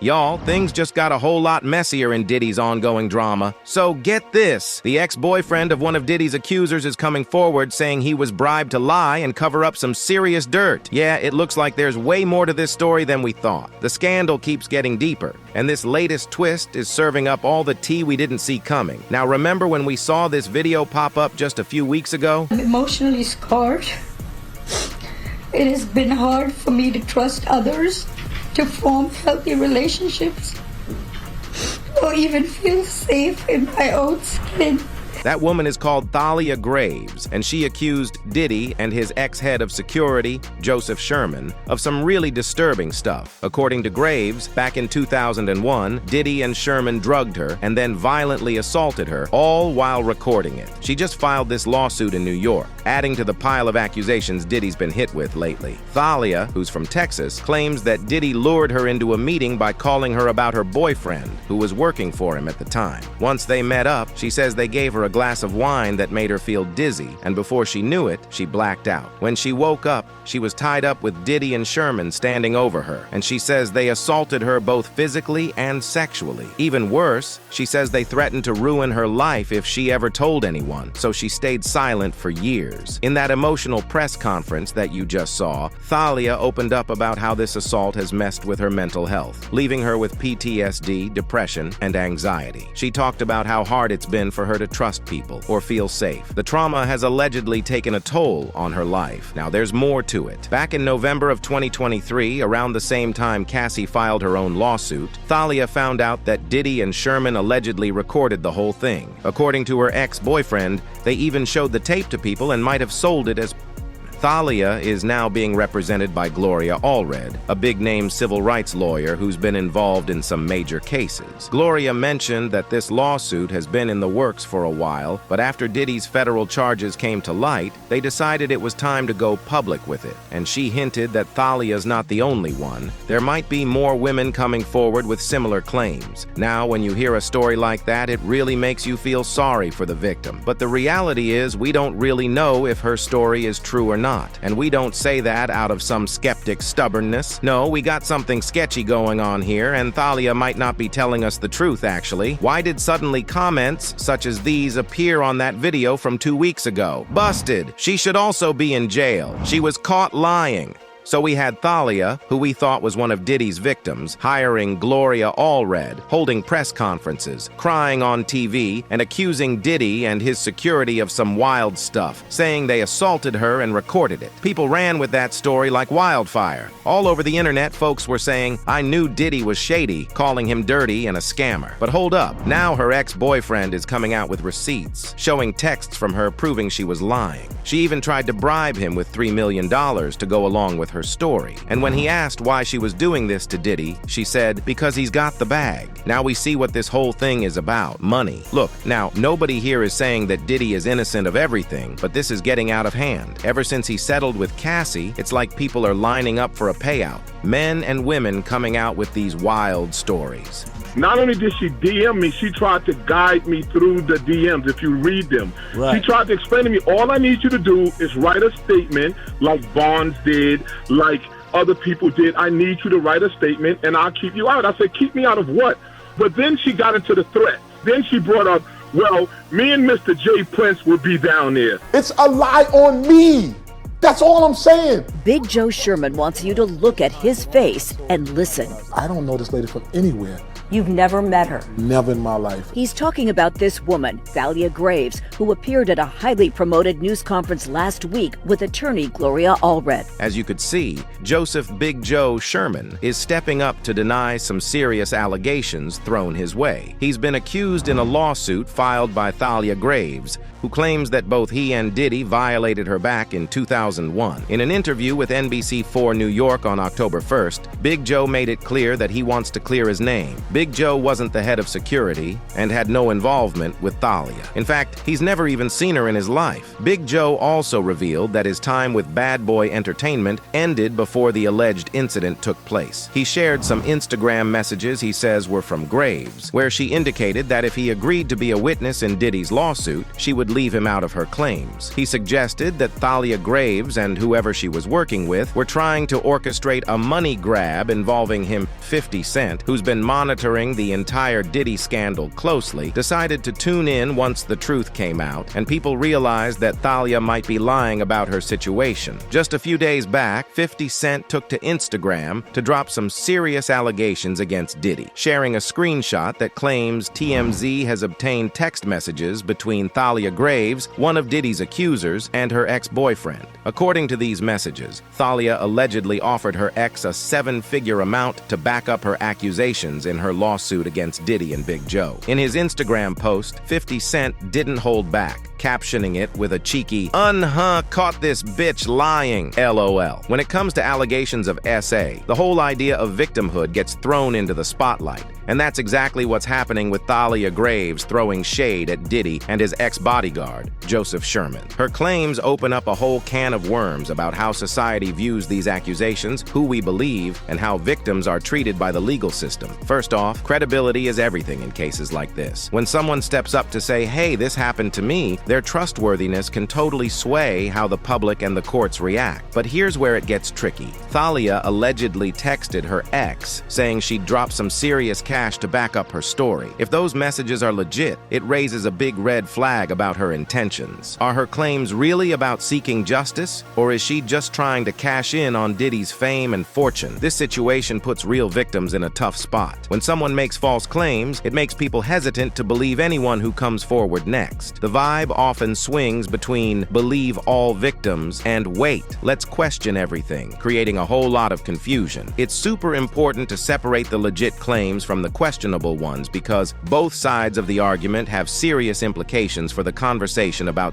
Y'all, things just got a whole lot messier in Diddy's ongoing drama. So get this, the ex-boyfriend of one of Diddy's accusers is coming forward saying he was bribed to lie and cover up some serious dirt. Yeah, it looks like there's way more to this story than we thought. The scandal keeps getting deeper, and this latest twist is serving up all the tea we didn't see coming. Now remember when we saw this video pop up just a few weeks ago? I'm emotionally scarred. It has been hard for me to trust others, to form healthy relationships, or even feel safe in my own skin. That woman is called Thalia Graves, and she accused Diddy and his ex-head of security, Joseph Sherman, of some really disturbing stuff. According to Graves, back in 2001, Diddy and Sherman drugged her and then violently assaulted her, all while recording it. She just filed this lawsuit in New York, adding to the pile of accusations Diddy's been hit with lately. Thalia, who's from Texas, claims that Diddy lured her into a meeting by calling her about her boyfriend, who was working for him at the time. Once they met up, she says they gave her a glass of wine that made her feel dizzy, and before she knew it, she blacked out. When she woke up, she was tied up with Diddy and Sherman standing over her, and she says they assaulted her both physically and sexually. Even worse, she says they threatened to ruin her life if she ever told anyone, so she stayed silent for years. In that emotional press conference that you just saw, Thalia opened up about how this assault has messed with her mental health, leaving her with PTSD, depression, and anxiety. She talked about how hard it's been for her to trust people or feel safe. The trauma has allegedly taken a toll on her life. Now there's more to it. Back in November of 2023, around the same time Cassie filed her own lawsuit, Thalia found out that Diddy and Sherman allegedly recorded the whole thing. According to her ex-boyfriend, they even showed the tape to people and might have sold it as. Thalia is now being represented by Gloria Allred, a big-name civil rights lawyer who's been involved in some major cases. Gloria mentioned that this lawsuit has been in the works for a while, but after Diddy's federal charges came to light, they decided it was time to go public with it. And she hinted that Thalia's not the only one. There might be more women coming forward with similar claims. Now, when you hear a story like that, it really makes you feel sorry for the victim. But the reality is, we don't really know if her story is true or not. And we don't say that out of some skeptic's stubbornness. No, we got something sketchy going on here, and Thalia might not be telling us the truth, actually. Why did suddenly comments such as these appear on that video from 2 weeks ago? Busted! She should also be in jail. She was caught lying. So we had Thalia, who we thought was one of Diddy's victims, hiring Gloria Allred, holding press conferences, crying on TV, and accusing Diddy and his security of some wild stuff, saying they assaulted her and recorded it. People ran with that story like wildfire. All over the internet, folks were saying, "I knew Diddy was shady," calling him dirty and a scammer. But hold up, now her ex-boyfriend is coming out with receipts, showing texts from her proving she was lying. She even tried to bribe him with $3 million to go along with her story. And when he asked why she was doing this to Diddy, she said, because he's got the bag. Now we see what this whole thing is about, money. Look, now, nobody here is saying that Diddy is innocent of everything, but this is getting out of hand. Ever since he settled with Cassie, it's like people are lining up for a payout. Men and women coming out with these wild stories. Not only did she DM me, she tried to guide me through the DMs, if you read them. Right. She tried to explain to me, all I need you to do is write a statement like Bonds did, like other people did. I need you to write a statement and I'll keep you out. I said, keep me out of what? But then she got into the threat. Then she brought up, well, me and Mr. J. Prince will be down there. It's a lie on me. That's all I'm saying. Big Joe Sherman wants you to look at his face and listen. I don't know this lady from anywhere. You've never met her? Never in my life. He's talking about this woman, Thalia Graves, who appeared at a highly promoted news conference last week with attorney Gloria Allred. As you could see, Joseph Big Joe Sherman is stepping up to deny some serious allegations thrown his way. He's been accused in a lawsuit filed by Thalia Graves, who claims that both he and Diddy violated her back in 2001. In an interview with NBC4 New York on October 1st, Big Joe made it clear that he wants to clear his name. Big Joe wasn't the head of security and had no involvement with Thalia. In fact, he's never even seen her in his life. Big Joe also revealed that his time with Bad Boy Entertainment ended before the alleged incident took place. He shared some Instagram messages he says were from Graves, where she indicated that if he agreed to be a witness in Diddy's lawsuit, she would leave him out of her claims. He suggested that Thalia Graves and whoever she was working with were trying to orchestrate a money grab involving him. 50 Cent, who's been monitoring the entire Diddy scandal closely, decided to tune in once the truth came out, and people realized that Thalia might be lying about her situation. Just a few days back, 50 Cent took to Instagram to drop some serious allegations against Diddy, sharing a screenshot that claims TMZ has obtained text messages between Thalia Graves, one of Diddy's accusers, and her ex-boyfriend. According to these messages, Thalia allegedly offered her ex a 7-figure amount to back up her accusations in her lawsuit against Diddy and Big Joe. In his Instagram post, 50 Cent didn't hold back, captioning it with a cheeky, caught this bitch lying, LOL. When it comes to allegations of SA, the whole idea of victimhood gets thrown into the spotlight. And that's exactly what's happening with Thalia Graves throwing shade at Diddy and his ex-bodyguard, Joseph Sherman. Her claims open up a whole can of worms about how society views these accusations, who we believe, and how victims are treated by the legal system. First off, credibility is everything in cases like this. When someone steps up to say, hey, this happened to me, their trustworthiness can totally sway how the public and the courts react. But here's where it gets tricky. Thalia allegedly texted her ex, saying she'd drop some serious cash to back up her story. If those messages are legit, it raises a big red flag about her intentions. Are her claims really about seeking justice, or is she just trying to cash in on Diddy's fame and fortune? This situation puts real victims in a tough spot. When someone makes false claims, it makes people hesitant to believe anyone who comes forward next. The vibe often swings between believe all victims and wait, let's question everything, creating a whole lot of confusion. It's super important to separate the legit claims from the questionable ones because both sides of the argument have serious implications for the conversation about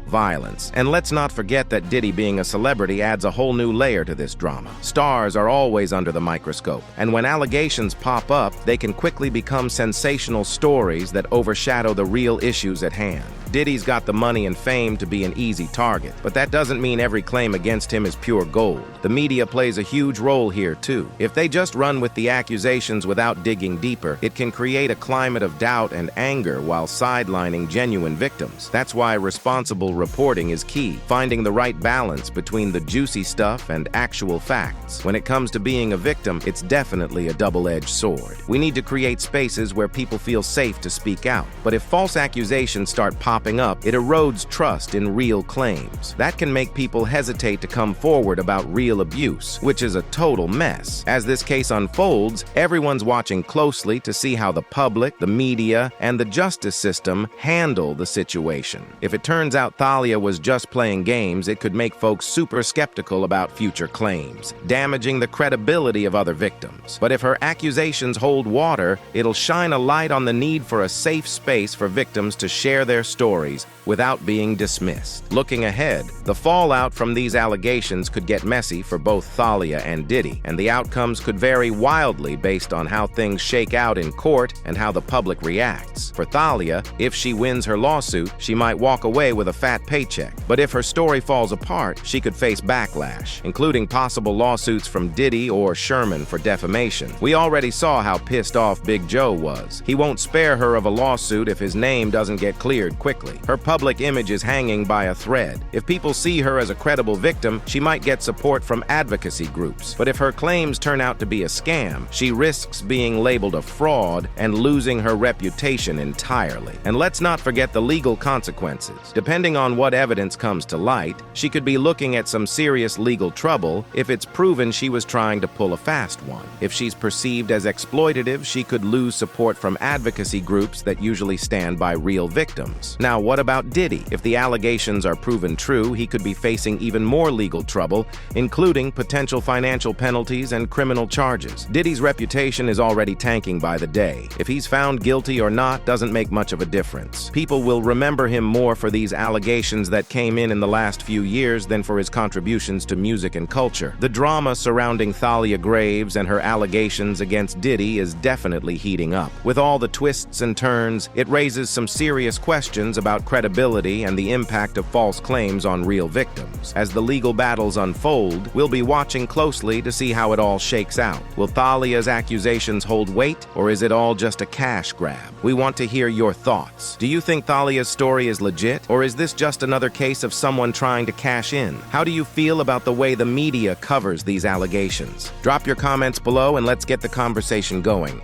violence. And let's not forget that Diddy being a celebrity adds a whole new layer to this drama. Stars are always under the microscope, and when allegations pop up, they can quickly become sensational stories that overshadow the real issues at hand. Diddy's got the money and fame to be an easy target, but that doesn't mean every claim against him is pure gold. The media plays a huge role here too. If they just run with the accusations without digging deeper, it can create a climate of doubt and anger while sidelining genuine victims. That's why responsible reporting is key, finding the right balance between the juicy stuff and actual facts. When it comes to being a victim, it's definitely a double-edged sword. We need to create spaces where people feel safe to speak out. But if false accusations start popping up, it erodes trust in real claims. That can make people hesitate to come forward about real abuse, which is a total mess. As this case unfolds, everyone's watching closely to see how the public, the media, and the justice system handle the situation. If it turns out Thalia was just playing games, it could make folks super skeptical about future claims, damaging the credibility of other victims. But if her accusations hold water, it'll shine a light on the need for a safe space for victims to share their stories without being dismissed. Looking ahead, the fallout from these allegations could get messy for both Thalia and Diddy, and the outcomes could vary wildly based on how things shake out in court and how the public reacts. For Thalia, if she wins her lawsuit, she might walk away with a fat paycheck. But if her story falls apart, she could face backlash, including possible lawsuits from Diddy or Sherman for defamation. We already saw how pissed off Big Joe was. He won't spare her of a lawsuit if his name doesn't get cleared quickly. Her public image is hanging by a thread. If people see her as a credible victim, she might get support from advocacy groups. But if her claims turn out to be a scam, she risks being labeled a fraud and losing her reputation entirely. And let's not forget the legal consequences. Depending on what evidence comes to light, she could be looking at some serious legal trouble if it's proven she was trying to pull a fast one. If she's perceived as exploitative, she could lose support from advocacy groups that usually stand by real victims. Now, what about Diddy? If the allegations are proven true, he could be facing even more legal trouble, including potential financial penalties and criminal charges. Diddy's reputation is already tanking by the day. If he's found guilty or not doesn't make much of a difference. People will remember him more for these allegations that came in the last few years than for his contributions to music and culture. The drama surrounding Thalia Graves and her allegations against Diddy is definitely heating up. With all the twists and turns, it raises some serious questions about credibility and the impact of false claims on real victims. As the legal battles unfold, we'll be watching closely to see how it all shakes out. Will Thalia's accusations hold weight, or is it all just a cash grab? We want to hear your thoughts. Do you think Thalia's story is legit, or is this just another case of someone trying to cash in? How do you feel about the way the media covers these allegations? Drop your comments below and let's get the conversation going.